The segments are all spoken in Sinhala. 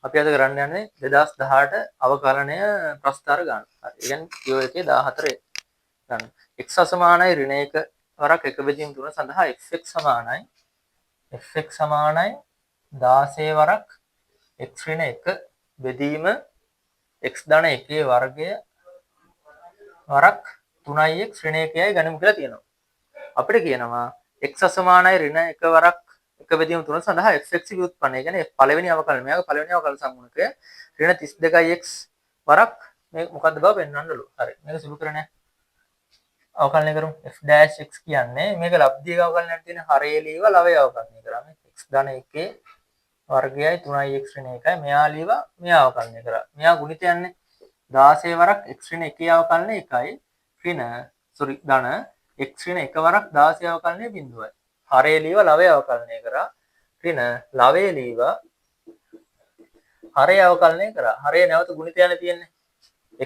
අපි අද කරන්න යන්නේ 2018 අවකලනය ප්‍රස්ථාර ගන්න. හරි. ඒ කියන්නේ කියෝ එකේ 14 ගන්න. x සමානයි ඍණ 1 වරක් එක බෙදීම 3 සඳහා fx සමානයි fx සමානයි 16 වරක් x ඍණ 1 බෙදීම x ධන 1 වර්ගය වරක් 3x ඍණ 1යි ගනිමු කියලා තියෙනවා. අපිට කියනවා x සමානයි ඍණ 1 වරක් එක බෙදීම 3 සඳහා fx ව්‍යුත්පන්න. ඒ කියන්නේ පළවෙනි අවකලනය පළවෙනි අවකල සම්මුඛය ඍණ 32x වරක් මේ මොකද්ද බව පෙන්වන්නලු. හරි. මේක සුළු කරන්නේ අවකලනය කරමු. f'(x) කියන්නේ මේක ලබ්ධියක අවකලනයක් තියෙන හරේ ලීව ලවය අවකලනය කරාම x ධන 1 වර්ගයයි 3x ඍණ 1යි මෙයා ලීව මෙයා අවකලනය කරා. මෙයා ගුණිතයන්නේ 16 වරක් x ඍණ 1 අවකලනය 1යි ඍණ ධන x ඍණ 1 වරක් 16 අවකලනය බිඳුවයි. හරේ ලීව ලවය අවකලනය කරා. ඍණ ලවය ලීව හරේ අවකලනය කරා. හරේ නැවත ගුණිතයන්නේ තියෙන්නේ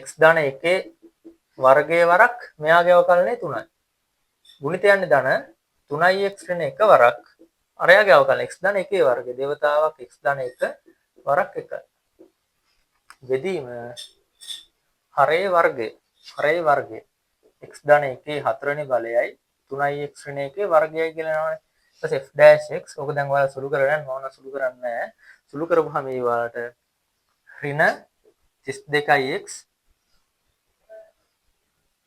x ධන 1 වර්ගයේ වරක් මෙයාගේ අවකලනය 3යි. ගුණිතයන්නේ ධන 3x ඍණ 1 වරක් අරයාගේ අවකලන x ධන 1 වර්ගය දේවතාවක් x ධන 1 වරක් 1යි. බෙදීම හරේ වර්ගය x ධන 1 හතරවෙනි බලයයි 3x ඍණ 1 වර්ගයයි කියලා නෝනේ. ඊට පස්සේ f'(x) ඔක දැන් ඔයාලා සුළු කරගෙන මොන සුළු කරන්නේ නැහැ. සුළු කරපුවාම මේ වලට ඍණ 32x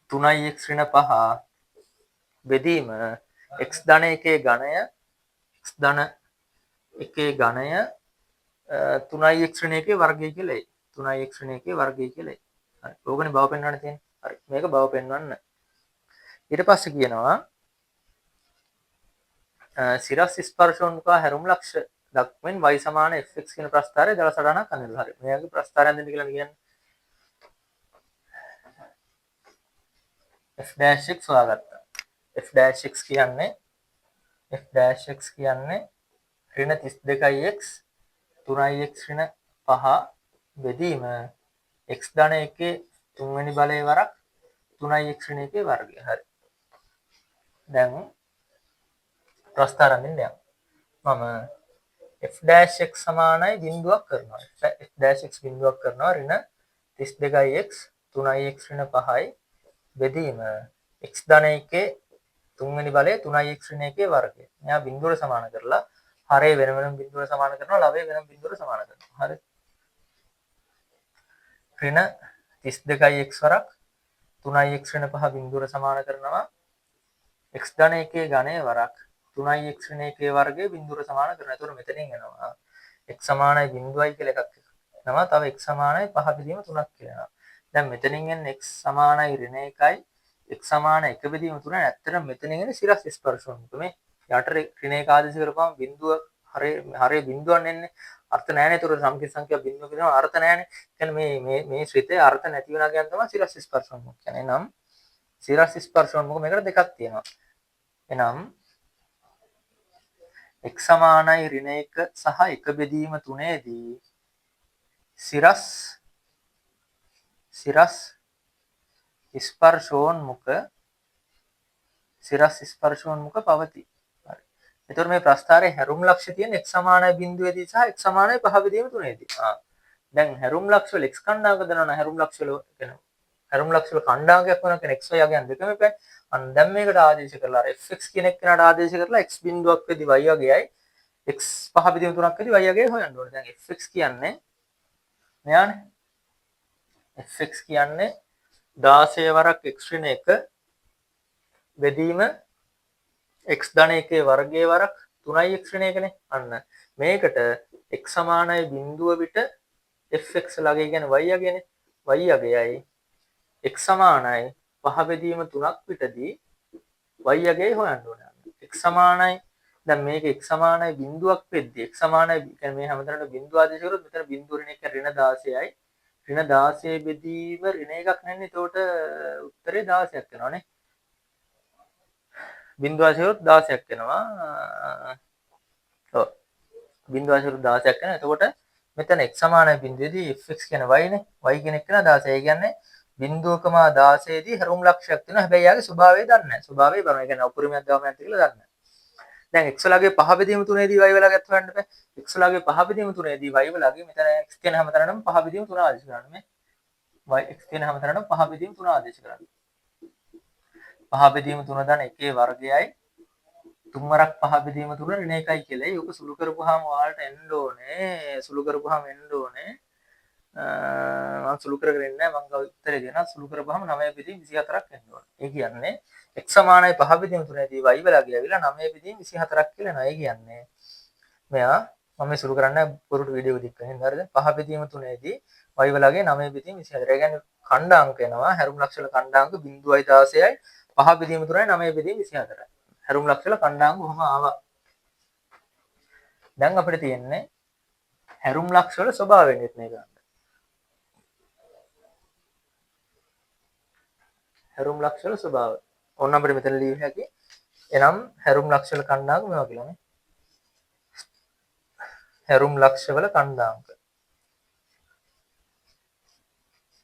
3x ඍණ 5 බෙදීම x ධන 1 ඝනය x ධන 1 ඝනය 3x ඍණ 1 වර්ගය කියලා එයි. 3x ඍණ 1 වර්ගය කියලා එයි. හරි. ඕකනේ බව පෙන්වන්න තියෙන්නේ. හරි. මේක බව පෙන්වන්න. ඊට පස්සේ කියනවා සිරස් ස්පර්ශෝන්මුඛ හැරුම් ලක්ෂ දක්වමින් y සමාන fx කියන ප්‍රස්ථාරය දල සටහනක් අඳිනවා. හරි. මෙයාගේ ප්‍රස්ථාරය අඳින්න කියලා කියන්නේ f'(x) හොයාගත්තා. f'(x) කියන්නේ ඍණ 32x 3x ඍණ 5 බෙදීම x ධන 1 තුන්වෙනි බලයේ වරක් 3x ඍණ 1 වර්ගය. හරි. දැන් ප්‍රස්ථාර අඳින්න යමු. මම f'(x) සමානයි බිඳුවක් කරනවා. f'(x) බිඳුවක් කරනවා ඍණ 32x 3x ඍණ 5යි බෙදීම x ධන 1 තුන්වෙනි බලයේ 3x ඍණ 1 වර්ගය. මෙයා බිඳුවට සමාන කරලා හරේ වෙන වෙනම බිඳුවට සමාන කරනවා ලවය වෙනම බිඳුවට සමාන කරනවා. හරි. ඍණ 32x වරක් 3x ඍණ 5 බිඳුවට සමාන කරනවා x ධන 1 ඝනය වරක් 3x ඍණ 1 වර්ගයේ බිඳුවට සමාන කරනවා. ඒතකොට මෙතනින් එනවා x සමානයි බිඳුවයි කියලා එකක් එනවා. තව x සමානයි 5 බෙදීම 3ක් කියලා එනවා. දැන් මෙතනින් එන්නේ x සමානයි ඍණ 1යි x සමානයි 1 බෙදීම 3යි. ඇත්තටම මෙතනින් එන්නේ සිරස් ස්පර්ශෝන්මුඛ මේ යට ඍණ 1 ආදේශ කරපුවම බිඳුව හරේ බිඳුවක් එන්නේ. අර්ථ නැහැනේ. ඒතකොට සම්කේත සංඛ්‍යා බිඳුව කියනවා අර්ථ නැහැනේ. කියන්නේ මේ ශ්‍රිතේ අර්ථ නැති වෙනා කියන තමයි සිරස් ස්පර්ශෝන්මුඛ කියන්නේ. එනම් සිරස් ස්පර්ශෝන්මුඛ මේකට දෙකක් තියෙනවා. එනම් x සමානයි ඍණ 1 සහ 1 බෙදීම 3ේදී සිරස් ස්පර්ශෝන්මුඛ පවතී. හරි. එතකොට මේ ප්‍රස්ථාරයේ හැරුම් ලක්ෂ තියෙන x සමානයි බිඳුවේදී සහ x සමානයි 5 බෙදීම 3ේදී. දැන් හැරුම් ලක්ෂ වල x කණ්ඩායමක දනවන හැරුම් ලක්ෂ වල කියනවා. හැරුම් ලක්ෂ වල කණ්ඩායමයක් වෙන කෙනෙක් xy යගයන් දෙකම එපා. අන්න දැන් මේකට ආදේශ කරලා අර fx කියන එක කෙනාට ආදේශ කරලා x බිඳුවක් වෙදී y වගේයි x 5 බෙදීම 3ක් වෙදී y වගේ හොයන්න ඕනේ. දැන් fx කියන්නේ මෙයානේ. fx කියන්නේ 16 වරක් x ඍණ 1 බෙදීම x ධන 1 වර්ගයේ වරක් 3x ඍණ 1නේ. අන්න මේකට x සමානයි බිඳුව පිට fx ළඟ කියන්නේ y යගේනේ. y යගයයි x සමානයි 5 බෙදීම 3ක් පිටදී y යගේ හොයන්න ඕනේ. x සමානයි දැන් මේක x සමානයි බිඳුවක් වෙද්දී x සමානයි කියන්නේ මේ හැමතැනම බිඳුව ආදේශ කරොත් මෙතන බිඳුව ඍණ 1 ඍණ 16යි ඍණ 16 බෙදීම ඍණ එකක් නැන්නේ. එතකොට උත්තරේ 16ක් වෙනවානේ. බිඳුව ආදේශ කරොත් 16ක් වෙනවා. ඔව්. බිඳුව ආදේශ කරොත් 16ක් වෙනවා. එතකොට මෙතන x සමානයි බිඳුවේදී fx කියන y නේ. y කියන එක නා 16. ඒ කියන්නේ බිඳුවකම 16 දී හැරුම් ලක්ෂයක් තියෙනවා. හැබැයි යාගේ ස්වභාවය දන්නේ නැහැ. ස්වභාවය බලන්න. ඒ කියන්නේ අපරිමයක් දවමක් කියලා දන්නේ නැහැ. දැන් x වලගේ පහ බෙදීම තුනේදී y වලගේත් හොයන්න බෑ. x වලගේ පහ බෙදීම තුනේදී y වලගේ මෙතන x කියන හැමතැනම පහ බෙදීම තුන ආදේශ කරන්න මේ. y x කියන හැමතැනම පහ බෙදීම තුන ආදේශ කරන්න. පහ බෙදීම තුන දන එකේ වර්ගයයි තුන්වරක් පහ බෙදීම තුන ඍණ එකයි කියලා. ඒක සුළු කරපුවාම ඔයාලට එන්න ඕනේ. සුළු කරපුවාම එන්න ඕනේ. මම සුළු කරගෙන ඉන්නේ නැහැ. මම ගාව උත්තරේ දෙනවා. සුළු කරපුවාම 9 බෙදීම 24ක් එන්න ඕනේ. ඒ කියන්නේ x සමානයි 5 බෙදීම 3දී y වලගේ ඇවිල්ලා 9 බෙදීම 24ක් කියලා නෑ. ඒ කියන්නේ මෙයා මම මේ සුළු කරන්නේ පුරුදු වීඩියෝ එකක් දික්කෙන් හරිද? 5 බෙදීම 3දී y වලගේ 9 බෙදීම 24. ඒ කියන්නේ ඛණ්ඩාංක එනවා. හැරුම් ලක්ෂ වල ඛණ්ඩාංක 0යි 16යි 5 බෙදීම 3යි 9 බෙදීම 24යි. හැරුම් ලක්ෂ වල ඛණ්ඩාංක කොහොම ආවා? දැන් අපිට තියෙන්නේ හැරුම් ලක්ෂ වල ස්වභාවය නිර්ණය කරන්න. හැරුම් ලක්ෂ වල ස්වභාවය. ඕන අපිට මෙතන ලියන්න හැකි. එනම් හැරුම් ලක්ෂ වල ඛණ්ඩාංක මේවා කියලානේ. හැරුම් ලක්ෂ වල ඛණ්ඩාංක.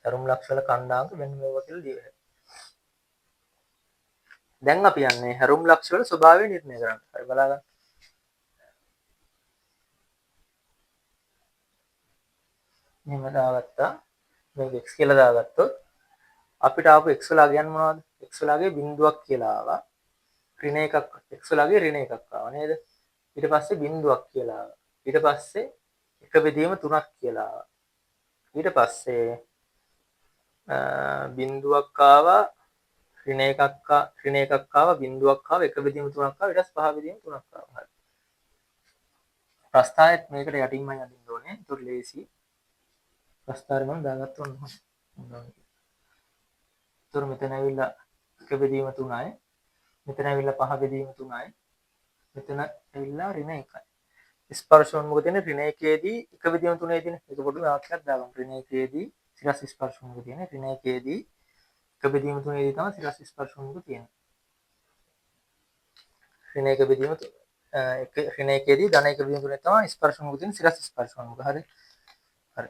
හැරුම් ලක්ෂ වල ඛණ්ඩාංක මෙන්න මේවා කියලා ලියන්න. දැන් අපි යන්නේ හැරුම් ලක්ෂ වල ස්වභාවය නිර්ණය කරන්න. හරි බලන්න. මෙහෙම දාගත්තා. මේක x කියලා දාගත්තොත් අපිට ආපු x වල අගයන් මොනවද? x වලගේ බිඳුවක් කියලා ආවා. ඍණ එකක් x වලගේ ඍණ එකක් ආවා නේද? ඊට පස්සේ බිඳුවක් කියලා ආවා. ඊට පස්සේ එක බෙදීම 3ක් කියලා ආවා. ඊට පස්සේ බිඳුවක් ආවා, ඍණ එකක් ආවා, බිඳුවක් ආවා, එක බෙදීම 3ක් ආවා, ඊට පස්සේ පහ බෙදීම 3ක් ආවා. හරි. ප්‍රස්ථාරයත් මේකට යටින්මයි අදින්න ඕනේ. ඒක ලේසි. ප්‍රස්ථාරය මම දාගත්තා ඔන්න. ඒතර මෙතන ඇවිල්ලා එක බෙදීම 3යි. මෙතන ඇවිල්ලා පහ බෙදීම 3යි. මෙතන ඇවිල්ලා ඍණ 1යි. ස්පර්ශ උන්මුඛ තියෙන ඍණ 1ේදී එක බෙදීම 3ේදීනේ. ඒක පොඩි වාක්‍යයක් දාගමු. ඍණ 1ේදී සිරස් ස්පර්ශ උන්මුඛ තියෙන ඍණ 1ේදී එක බෙදීම 3ේදී තමයි සිරස් ස්පර්ශ උන්මුඛ තියෙන්නේ. ඍණ 1 බෙදීම ඍණ 1ේදී ධන 1 බෙදීම 3 තමයි ස්පර්ශ උන්මුඛ තියෙන සිරස් ස්පර්ශ උන්මුඛ. හරි. හරි.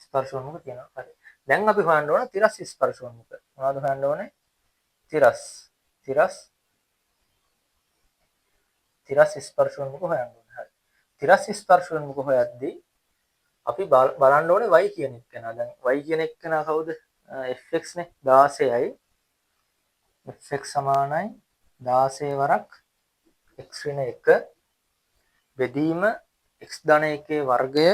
ස්පර්ශ උන්මුඛ තියෙනවා. හරි. දැන් අපි හොයන්න ඕන තිරස් ස්පර්ශ උන්මුඛ. මොනවද හොයන්න ඕනේ? තිරස් ස්පර්ශ උන්මුඛ හොයන්න ඕනේ. හරි. තිරස් ස්පර්ශ උන්මුඛ හොයද්දී අපි බලන්න ඕනේ y කියන එක්කෙනා. දැන් y කියන එක්කෙනා කවුද? fx නේ 16යි. fx සමානයි 16 වරක් x ඍණ 1 බෙදීම x ධන 1 වර්ගය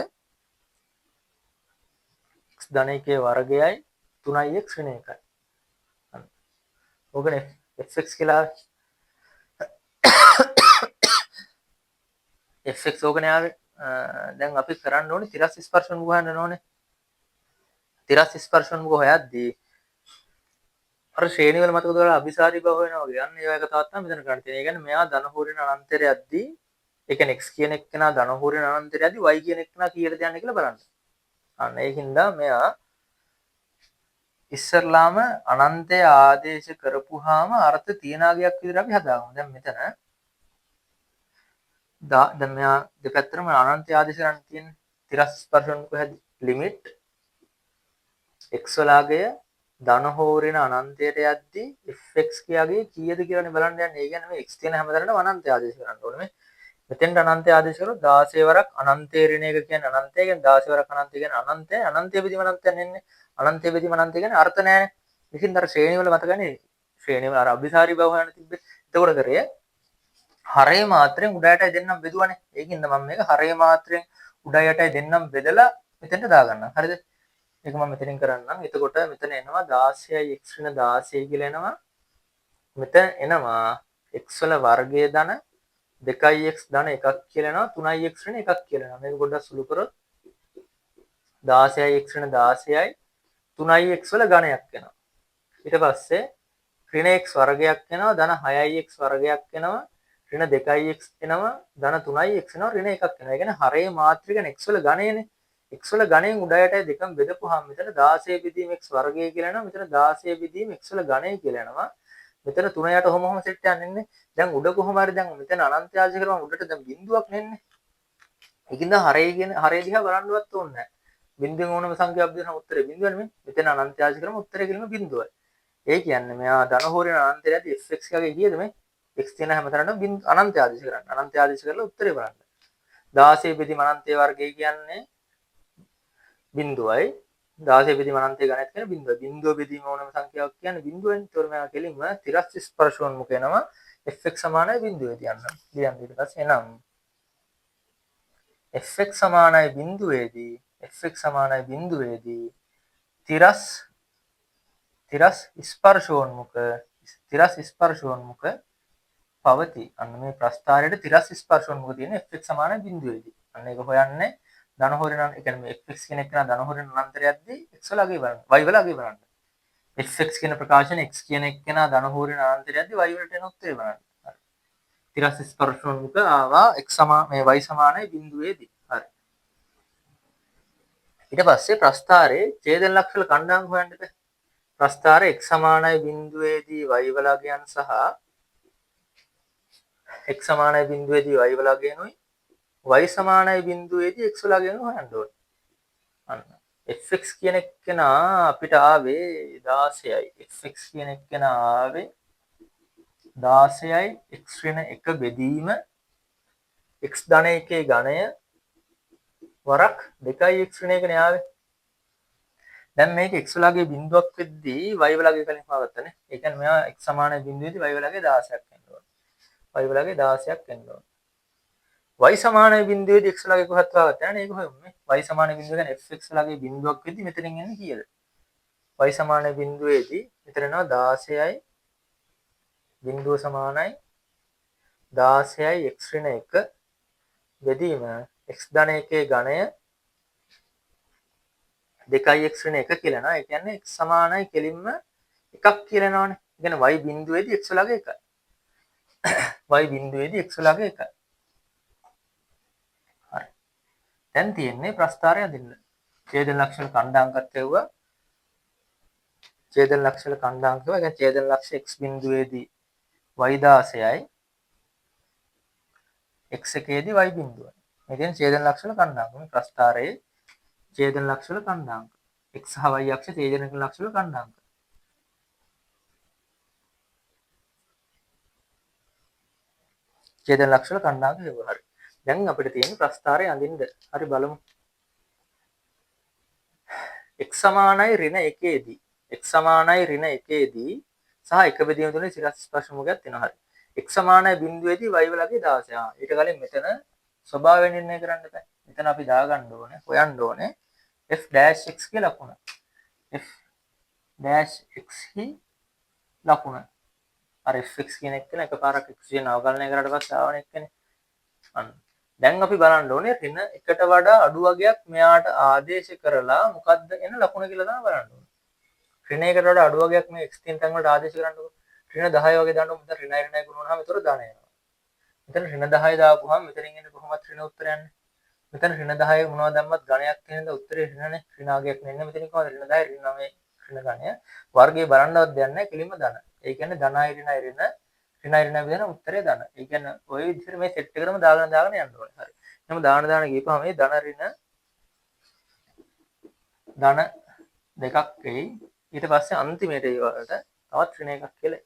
x ධන 1 වර්ගයයි 3x ඍණ 1යි. ඕකනේ fx කියලා fx ඕකනේ ආවේ. දැන් අපි කරන්න ඕනේ තිරස් ස්පර්ශ උන්මුඛ හොයන්න ඕනේ. තිරස් ස්පර්ශ උන්මුඛ හොයද්දී අර ශ්‍රේණි වල මතකද ඔයාලා අபிසාරී බව වෙනවා වගේ. අන්න ඒ වගේ කතාවක් තමයි මෙතන කරන්න තියෙන්නේ. ඒ කියන්නේ මෙයා ධන හෝරණ අනන්තයට යද්දී ඒ කියන්නේ x කියන එක්කෙනා ධන හෝරණ අනන්තයට යද්දී y කියන එක්කෙනා කීයටද යන්නේ කියලා බලන්න. අන්න ඒකින්ද මෙයා ඉස්සරලාම අනන්තය ආදේශ කරපුවාම අර්ථ තියනාගයක් විදිහට අපි හදාගමු. දැන් මෙතන දැන් මෙයා දෙපැත්තටම අනන්තය ආදේශ කරන්න තියෙන්නේ. තිරස් ස්පර්ශ උන්මුඛ ලිමිට් x වලාගය ධන හෝරණ අනන්තයට යද්දී fx කියාගේ කීයද කියලානේ බලන්න යන්නේ. ඒ කියන්නේ මේ x තියෙන හැමතැනම අනන්තය ආදේශ කරන්න ඕනේ. මෙතෙන්ට අනන්තය ආදේශ කරොත් 16 වරක් අනන්තය ඍණ 1 කියන්නේ අනන්තය කියන්නේ 16 වරක් අනන්තය කියන්නේ අනන්තය බෙදීම අනන්තයන් එන්නේ. අනන්තය බෙදීම අනන්තය කියන්නේ අර්ථ නැහැනේ. ඉතින් අර ශ්‍රේණි වල මතකනේ. ශ්‍රේණි වල අර අභිසාරී බව හොයන්න තිබ්බේ. එතකොට කරේ හරේ මාත්‍රෙන් උඩ යටයි දෙන්නම් බෙදුවානේ. ඒකින්ද මම මේක හරේ මාත්‍රෙන් උඩ යටයි දෙන්නම් බෙදලා මෙතෙන්ට දාගන්නම්. හරිද? ඒක මම මෙතනින් කරන්නම්. එතකොට මෙතන එනවා 16යි x ඍණ 16 කියලා එනවා. මෙතන එනවා x වල වර්ගය ධන 2x ධන 1ක් කියලා එනවා. 3x ඍණ 1ක් කියලා එනවා. මේක පොඩ්ඩක් සුළු කරොත් 16යි x ඍණ 16යි 3x වල ඝනයක් එනවා. ඊට පස්සේ ඍණ x වර්ගයක් එනවා. ධන 6x වර්ගයක් එනවා. ඍණ 2x එනවා. ධන 3x එනවා. ඍණ 1ක් එනවා. ඒ කියන්නේ හරේ මාත්‍රික x වල ඝනයනේ. x වල ඝණයෙන් උඩ යටයි දෙකම බෙදපුවාම මෙතන 16 බෙදීම x වර්ගය කියලා එනවා. මෙතන 16 බෙදීම x වල ඝණය කියලා එනවා. මෙතන 3 යට කොහොම සෙට් යන්නේ. දැන් උඩ කොහොම හරි දැන් මෙතන අනන්තය ආශය කරපුවම උඩට දැන් බිඳුවක් නෙන්නේ. ඒකින්ද හරේ කියන හරේ දිහා බලන්නවත් ඕනේ නැහැ. බිඳුවෙන් ඕනම සංඛ්‍යාවක් දෙන උත්තරේ බිඳුව නෙමෙයි. මෙතන අනන්තය ආශය කරපුවම උත්තරේ කියලාම බිඳුවයි. ඒ කියන්නේ මෙයා ධන හෝරණ අනන්තයේදී fx එකගේ කීයද මේ? x තියෙන හැමතැනම අනන්තය ආදේශ කරන්න. අනන්තය ආදේශ කරලා උත්තරේ බලන්න. 16 බෙදීම අනන්තයේ වර්ගය කියන්නේ බිඳුවයි. 16 බෙදීම අනන්තයේ ගණිත කියන බිඳුව. බිඳුව බෙදීම ඕනම සංඛ්‍යාවක් කියන්නේ බිඳුවෙන්. ඒතකොට මෙයා කෙලින්ම තිරස් ස්පර්ශෝන්මුඛ වෙනවා. fx සමානයි බිඳුවේ තියන්න. ලියන්න ඊට පස්සේ එනම් fx සමානයි බිඳුවේදී තිරස් ස්පර්ශෝන්මුඛ පවති. අන්න මේ ප්‍රස්ථාරයේ තිරස් ස්පර්ශෝන්මුඛ තියෙන fx සමානයි බිඳුවේදී. අන්න ඒක හොයන්නේ ධන හොරණ ඒ කියන්නේ fx කියන එක ධන හොරණ අනන්තරයක්දී x වල අගේ බලන්න. y වල අගේ බලන්න. fx කියන ප්‍රකාශන x කියන එක ධන හොරණ අනන්තරයක්දී y වලට එන උත්තරේ බලන්න. හරි. තිරස් ස්පර්ශෝන්මුඛ ආවා x සමාන මේ y සමානයි බිඳුවේදී. හරි. ඊට පස්සේ ප්‍රස්ථාරයේ ඡේදන ලක්ෂණ කණ්ඩායම් හොයන්න බෑ. ප්‍රස්ථාරයේ x සමානයි බිඳුවේදී y වල අගයන් සහ x සමානයි බිඳුවේදී y වල අගයන්ුයි y සමානයි බිඳුවේදී x වල අගයන් හොයන්න ඕනේ. අන්න fx කියන එක්කෙනා අපිට ආවේ 16යි. fx කියන එක්කෙනා ආවේ 16යි x ඍණ 1 බෙදීම x ධන 1 ඝණය වරක් 2යි x ඍණ 1 නේ ආවේ. දැන් මේක x වලගේ බිඳුවක් වෙද්දී y වලගේ කලින් හොයාගත්තනේ. ඒ කියන්නේ මෙයා x සමානයි බිඳුවේදී y වලගේ 16ක් වෙන්න ඕනේ. y වලගේ 16ක් වෙන්න ඕනේ. y සමානයි බිඳුවේදී x වලගේ කොහොමද හොයාගත්තේ නේ? ඒක හොයමුනේ. y සමානයි බිඳුව කියන්නේ fx වලගේ බිඳුවක් වෙද්දී මෙතනින් එන්නේ කීයද? y සමානයි බිඳුවේදී මෙතන එනවා 16යි බිඳුව සමානයි 16යි x ඍණ 1 බෙදීම x ධන 1 ඝණය 2යි x ඍණ 1 කියලා නේද? ඒ කියන්නේ x සමානයි කෙලින්ම එකක් කියලා නෝනේ. ඒ කියන්නේ y බිඳුවේදී x වලගේ එකයි. y බිඳුවේදී x වලගේ එකයි. හරි. දැන් තියෙන්නේ ප්‍රස්ථාරය අදින්න. ඡේදන ලක්ෂණ කණ්ඩායම්කත් එවුවා. ඡේදන ලක්ෂණ කණ්ඩායම් කියවා. ඒ කියන්නේ ඡේදන ලක්ෂ x බිඳුවේදී y 16යි x එකේදී y බිඳුවයි. මේ කියන්නේ ඡේදන ලක්ෂණ කණ්ඩායම්. මේ ප්‍රස්ථාරයේ ඡේදන ලක්ෂණ කණ්ඩායම්. x සහ y අක්ෂ ඡේදන ලක්ෂණ කණ්ඩායම්. ඡේදන ලක්ෂණ කණ්ඩායම් කියවහරි. දැන් අපිට තියෙන ප්‍රස්ථාරය අඳින්න. හරි බලමු. x සමානයි ඍණ 1ේදී x සමානයි ඍණ 1ේදී සහ එක බෙදීම තුනේ සිරස් ස්පර්ශ මුඛයක් තියෙනවා. හරි. x සමානයි බිඳුවේදී y වලගේ 16. ඊට කලින් මෙතන ස්වභාවය නිර්ණය කරන්න බෑ. මෙතන අපි දාගන්න ඕනේ, හොයන්න ඕනේ f'(x) කියලා ලකුණ. f'(x) හි ලකුණ. අර fx කියන එක නේ එකපාරක් x කියන අවකලනය කරාට පස්සේ ආවන එකනේ. අන්න. දැන් අපි බලන්න ඕනේ ඍණ එකට වඩා අඩු වගයක් මෙයාට ආදේශ කරලා මොකද්ද එන ලකුණ කියලා තමයි බලන්න ඕනේ. ඍණ එකට වඩා අඩු වගයක් මේ x තියෙන තැන් වලට ආදේශ කරන්නකො. ඍණ 10 වගේ දාන්න උඹට ඍණයි ගුණ වුණාම ඒතර ධන එනවා. මෙතන ඍණ 10 දාපුවාම මෙතනින් එන්නේ කොහොමද ඍණ උත්තර යන්නේ? මෙතන ඍණ 10 මොනවද දැම්මත් ගණයක් තියෙනද උත්තරේ ඍණනේ. ඍණාගයක් නෙන්නේ මෙතනින් කොහොමද ඍණ 10 ඍණ 9 ඍණ ගණය. වර්ගයේ බලන්නවත් දෙයක් නැහැ කෙලින්ම ධන. ඒ කියන්නේ ධනයි ඍණයි බෙදෙන උත්තරේ ධන. ඒ කියන්නේ ওই විදිහට මේ සෙට් එකකටම දාගෙන යන්න ඕනේ. හරි. එහෙනම් දාන ගිහපුවම මේ ධන ඍණ ධන දෙකක් එයි. ඊට පස්සේ අන්තිමේට ඒ වලට තවත් ඍණ එකක් කියලා.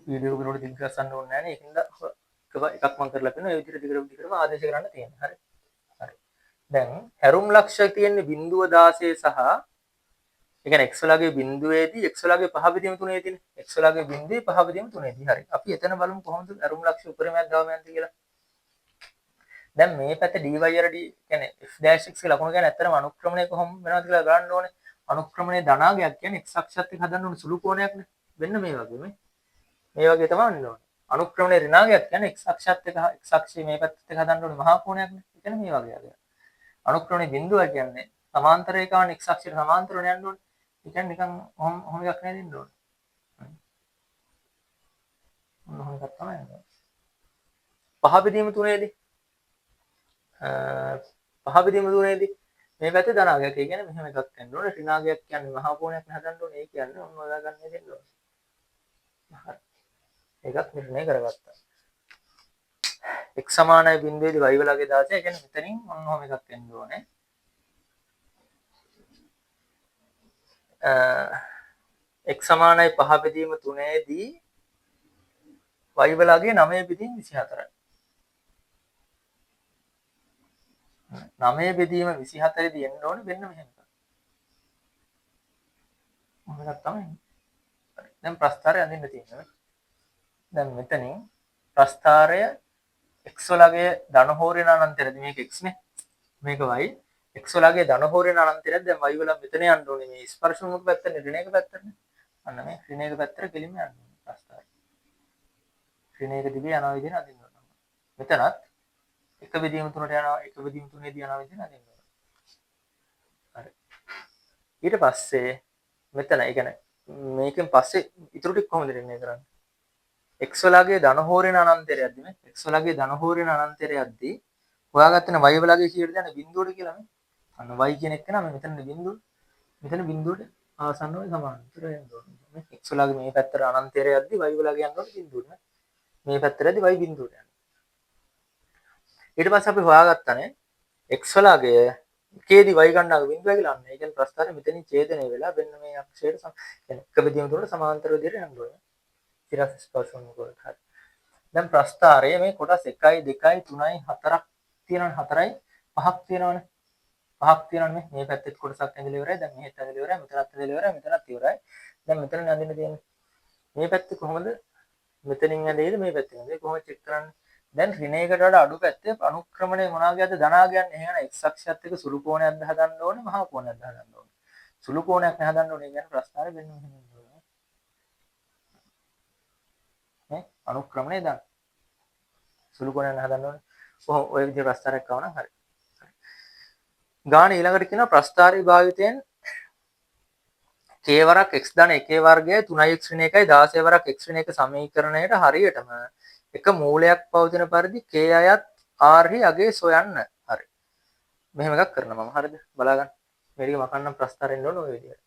වීඩියෝ එකේ දිග ගස්සන්න ඕනේ නැහැ නේ. ඒකින්ද එකක් මම කරලා පෙන්නනවා. ඒ විදිහට දිගටම ආදේශ කරන්න තියෙනවා. හරි. හරි. දැන් හැරුම් ලක්ෂ්‍ය තියෙන්නේ බිඳුව 16 සහ ඒ කියන්නේ x වලගේ බිඳුවේදී x වලගේ පහ බෙදීම තුනේ තියෙන්නේ. x වලගේ බිඳුවේ පහ බෙදීම තුනේදී. හරි. අපි එතන බලමු කොහොමද හැරුම් ලක්ෂ්‍ය උපරිමයක් ගාව යන්නේ කියලා. දැන් මේ පැත්තේ dy අර d කියන්නේ f'(x) කියලා ලකුණ කියන්නේ ඇත්තටම අනුක්‍රමණය කොහොම වෙනවද කියලා බලන්න ඕනේ. අනුක්‍රමණයේ ධනාගයක් කියන්නේ x අක්ෂයත් එක්ක හදන්න ඕනේ සුළු කෝණයක් නේ. වෙන්න මේ වගේ මේ වගේ තමයි වෙන්න ඕනේ. අනුක්‍රමණයේ ඍණාගයක් කියන්නේ x අක්ෂයත් එක්ක x අක්ෂයේ මේ පැත්තත් එක්ක හදන්න ඕනේ මහා කෝණයක් නේ. ඒ කියන්නේ මේ වගේ වගේ. අනුක්‍රමණයේ බිඳුව කියන්නේ සමාන්තර රේඛාවන් x අක්ෂයට සමාන්තරව යන්න ඕනේ. ඒ කියන්නේ නිකන් ඔහොම එකක් නෑ දෙන්න ඕනේ. ඔහොම එකක් තමයි යන්නේ. පහ බෙදීම තුනේදී පහ බෙදීම තුනේදී මේ පැත්තේ ධනාගයක්. ඒ කියන්නේ මෙහෙම එකක් යන්න ඕනේ. ඍණාගයක් කියන්නේ මහා කෝණයක් හදන්න ඕනේ. ඒ කියන්නේ ඔන්න ඔයා ගන්න දෙන්න ඕනේ. හරි. ඒකත් නිර්ණය කරගත්තා. x සමානයි බිඳුවේදී y වලගේ 16. ඒ කියන්නේ මෙතනින් ඔන්න ඔහොම එකක් එන්න ඕනේ. x සමානයි 5 බෙදීම 3 දී y වලගේ 9 බෙදීම 24යි. 9 බෙදීම 24 දී එන්න ඕනේ වෙන්න මෙහෙම. මොකක්ද තමයි. දැන් ප්‍රස්ථාරය අඳින්න තියෙනවා. දැන් මෙතනින් ප්‍රස්ථාරය x වලගේ ධන හෝරේන අනන්තයද මේක x නේ. මේක y. x වලගේ ධන හෝරේන අනන්තයද දැන් y වල මෙතන යන්න ඕනේ මේ ස්පර්ශ මුඛ පැත්තනේ ඍණයක පැත්තනේ. අන්න මේ ඍණයක පැත්තට කෙලින්ම යන්න ඕනේ ප්‍රස්ථාරය. ඍණයක දිගේ යනවා විදිහට අඳින්න ඕනේ. මෙතනත් එක බෙදීම තුනට යනවා එක බෙදීම තුනේදී යනවා විදිහට අඳින්න ඕනේ. හරි. ඊට පස්සේ මෙතන ඒ කියන්නේ මේකෙන් පස්සේ ඊටු ටික කොහොමද නිර්ණය කරන්නේ? x වලගේ ධන හෝරේන අනන්තයක්ද මේ x වලගේ ධන හෝරේන අනන්තයක්දී හොයාගත්තනේ y වලගේ කීයට දැන බිඳුවට කියලා මේ. අන්න y කියන එක නම මෙතන බිඳුව. මෙතන බිඳුවට ආසන්නව සමාන්තර වෙන්න ඕනේ. x වලගේ මේ පැත්තට අනන්තයක්දී y වලගේ යනකොට බිඳුවට නේ. මේ පැත්තටදී y බිඳුවට යනවා. ඊට පස්සේ අපි හොයාගත්තානේ x වලගේ කේදී y ගණනාක බිඳුව කියලා අන්න. ඒ කියන්නේ ප්‍රස්ථාරය මෙතනින් ඡේදනය වෙලා වෙන්න මේ අක්ෂයට يعني එක බෙදීම තුනට සමාන්තර විදිහට යන්න ඕනේ. සිරස් ස්පර්ශ වුණොත් හරි. දැන් ප්‍රස්ථාරයේ මේ කොටස් 1යි 2යි 3යි 4ක් තියෙනවනේ 4යි 5ක් තියෙනවනේ. 5ක් තියෙනවනේ මේ පැත්තේ කොටසක් ඇඳලා ඉවරයි. දැන් මෙහෙත් ඇඳලා ඉවරයි. මෙතනත් ඇඳලා ඉවරයි. මෙතනත් ඉවරයි. දැන් මෙතන ඇඳින්න තියෙන්නේ. මේ පැත්තේ කොහොමද? මෙතනින් ඇඳේද මේ පැත්තෙන් ඇඳේ කොහොමද චෙක් කරන්නේ? දැන් ඍණයකට වඩා අඩු පැත්තේ අනුක්‍රමණය මොනවාගේද ධනාගයන් එහෙනම් x අක්ෂයත් එක්ක සුළු කෝණයක් හදන්න ඕනේ මහා කෝණයක් හදන්න ඕනේ. සුළු කෝණයක් හදන්න ඕනේ කියන්නේ ප්‍රස්ථාරය වෙන්න ඕනේ. නේ අනුක්‍රමණය දාන්න. සුළු කෝණයක් හදන්න ඕනේ. කොහොම ඔය විදිහට ප්‍රස්ථාරයක් ආවනම් හරි. ගාන ඊළඟට කියනවා ප්‍රස්ථාරී භාවිතයෙන් k වරක් x ධන 1 වර්ගය 3x ඍණ 1යි 16 වරක් x ඍණ 1 සමීකරණයට හරියටම එක මූලයක් පවතින පරිදි k අයත් r හි අගේ සොයන්න. හරි. මෙහෙම එකක් කරනවා මම. හරිද? බලා ගන්න. මේක මකන්නම් ප්‍රස්ථාරෙන්න ඕන ඔය විදිහට.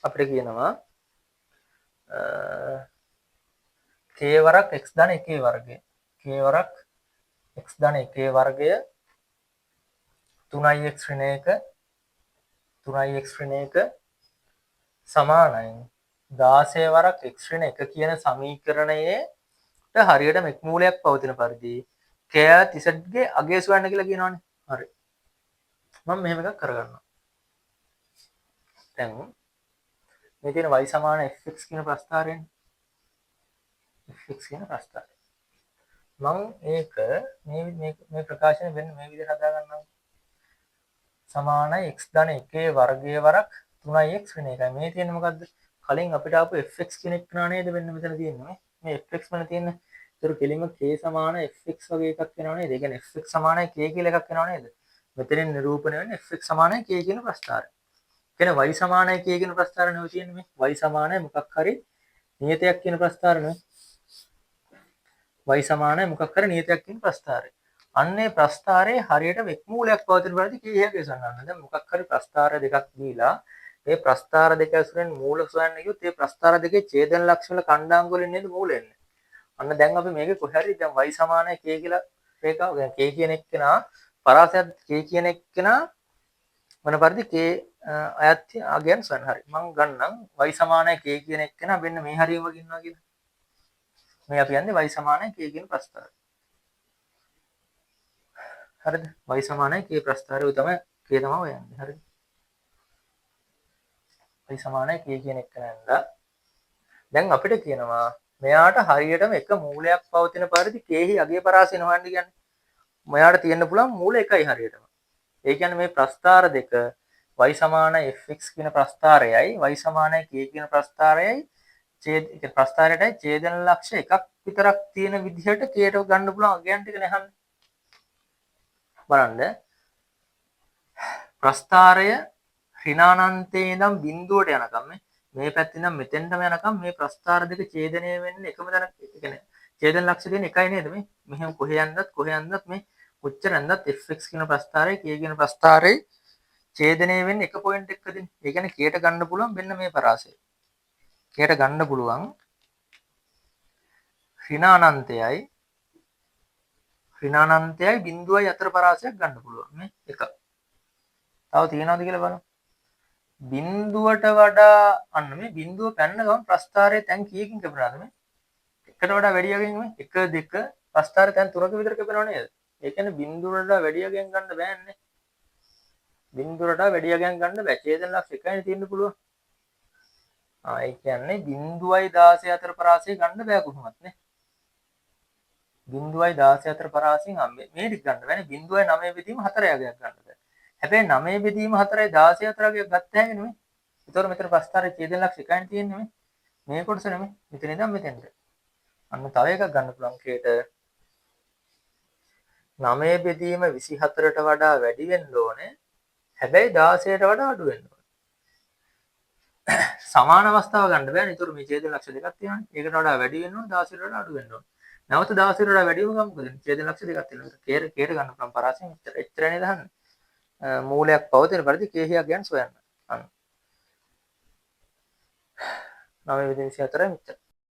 අපිට කියනවා k වරක් x ධන 1 වර්ගය. k වරක් x ධන 1 වර්ගය 3x ඍණ 1 සමානයි 16 වරක් x ඍණ 1 කියන සමීකරණයේට හරියටම එක් මූලයක් පවතින පරිදි k z ගේ අගය සොයන්න කියලා කියනවනේ. හරි. මම මෙහෙම එකක් කරගන්නවා. දැන් මේ තියෙන y සමාන fx කියන ප්‍රස්ථාරයනේ. fx කියන ප්‍රස්ථාරය. මම ඒක මේ ප්‍රකාශනය වෙන්න මේ විදිහට හදා ගන්නවා. සමානයි x ධන 1 වර්ගය වරක් 3x ඍණ 1යි. මේ තියෙන්නේ මොකද්ද? කලින් අපිට ආපු fx කියන එක නා නේද වෙන්න මෙතන තියෙන්නේ. මේ fx වල තියෙන ඒතර කෙලින්ම k සමාන fx වගේ එකක් වෙනව නේද? ඒ කියන්නේ fx සමානයි k කියලා එකක් වෙනව නේද? මෙතනින් නිරූපණය වෙන්නේ fx සමානයි k කියන ප්‍රස්ථාරය. කියන්නේ y සමානයි k කියන ප්‍රස්ථාරය නෙවෙයි තියෙන්නේ මේ. y සමානයි මොකක් හරි නියතයක් කියන ප්‍රස්ථාරය නෙවෙයි. y සමානයි මොකක් හරි නියතයක් කියන ප්‍රස්ථාරය. අන්නේ ප්‍රස්ථාරයේ හරියට එක් මූලයක් පවතින පරිදි k එකේ සඳහන්. දැන් මොකක් හරි ප්‍රස්ථාර දෙකක් දීලා මේ ප්‍රස්ථාර දෙක ඇසුරෙන් මූල සොයන්න ගියොත් මේ ප්‍රස්ථාර දෙකේ ඡේදන ලක්ෂ වල කණ්ඩායම් වලින් නේද මූල එන්නේ. අන්න දැන් අපි මේකේ කොහේ හරි දැන් y සමානයි k කියලා රේඛාව දැන් k කියන එක්කෙනා පරාසයත් k කියන එක්කෙනා මොන පරිදි k අයත් අගයන් සොයන්න. හරි. මම ගන්නම් y සමානයි k කියන එක්කෙනා මෙන්න මේ හරියම ගන්නවා කියලා. මේ අපි යන්නේ y සමානයි k කියන ප්‍රස්ථාරය. හරිද? y සමානයි k ප්‍රස්ථාරය තමයි k තමයි හොයන්නේ. හරිද? y සමානයි k කියන එක නේද? දැන් අපිට කියනවා මෙයාට හරියටම එක මූලයක් පවතින පරිදි k හි අගය පරාසය හොයන්න කියන්නේ. මෙයාට තියෙන්න පුළුවන් මූල එකයි හරියටම. ඒ කියන්නේ මේ ප්‍රස්ථාර දෙක y සමානයි fx කියන ප්‍රස්ථාරයයි y සමානයි k කියන ප්‍රස්ථාරයයි ප්‍රස්ථාරයටයි ඡේදන ලක්ෂ එකක් විතරක් තියෙන විදිහට k ට ගන්න පුළුවන් අගයන් ටික නැහන්නේ. බලන්න ප්‍රස්ථාරය ඍණානන්තයේ ඉඳන් බිඳුවට යනකම් මේ පැත්තේ ඉඳන් මෙතෙන්ටම යනකම් මේ ප්‍රස්ථාර දෙක ඡේදනය වෙන්නේ එකම තැනක. ඒ කියන්නේ ඡේදන ලක්ෂ දෙන්නේ එකයි නේද මේ? මෙහෙම කොහේ යන්නත් මේ කොච්චර යන්නත් fx කියන ප්‍රස්ථාරය k කියන ප්‍රස්ථාරය ඡේදනය වෙන්නේ එක පොයින්ට් එකකදී. ඒ කියන්නේ k ට ගන්න පුළුවන් මෙන්න මේ පරාසය. k ට ගන්න පුළුවන් ඍණානන්තයයි ඍණානන්තයයි බිඳුවයි අතර පරාසයක් ගන්න පුළුවන් මේ එක. තව තියෙනවද කියලා බලමු. බිඳුවට වඩා අන්න මේ බිඳුව පැන්න ගමන් ප්‍රස්ථාරයේ තැන් කීයකින් කැපෙනවද මේ? එකට වඩා වැඩි යකින් මේ 1 2 ප්‍රස්ථාරයේ තැන් 3ක විතර කැපෙනව නේද? ඒ කියන්නේ බිඳුවට වඩා වැඩි යකින් ගන්න බෑන්නේ. බිඳුවට වඩා වැඩි යකින් ගන්න බෑ. ඡේදන ලක්ෂ එකයි තියෙන්න පුළුවන්. ඒ කියන්නේ බිඳුවයි 16 අතර පරාසය ගන්න බෑ කොහොමත් නේ. බිඳුවයි 16 අතර පරාසයෙන් මේ ටික ගන්න බෑනේ. බිඳුවයි 9 බෙදීම 4 යගයක් ගන්න බෑ. හැබැයි 9 බෙදීම 4යි 16 අතර යගයක් ගත්ත හැකි නෙමෙයි. ඒතකොට මෙතන ප්‍රස්ථාරයේ ඡේදන ලක්ෂ එකයි තියෙන්නේ මේ. මේ කොටස නෙමෙයි. මෙතන ඉඳන් මෙතෙන්ට. අන්න තව එකක් ගන්න පුළුවන් කේට 9 බෙදීම 24ට වඩා වැඩි වෙන්න ඕනේ. හැබැයි 16ට වඩා අඩු වෙන්න ඕනේ. සමාන අවස්ථාව ගන්න බෑනේ. ඒතකොට මේ ඡේදන ලක්ෂ දෙකක් තියෙනවානේ. ඒකට වඩා වැඩි වෙන්න ඕනේ 16ට වඩා අඩු වෙන්න ඕනේ. නැවත 16ට වඩා වැඩි වුණාම මොකද වෙන්නේ? ඡේදන ලක්ෂ දෙකක් තියෙනවා. කේට ගන්න පුළුවන් පරාසයෙන් එච්චර නේද අහන්නේ. මූලයක් පවතින පරිදි කේහයක් ගැන සොයන්න. අන්න 9 24යි මෙච්චර.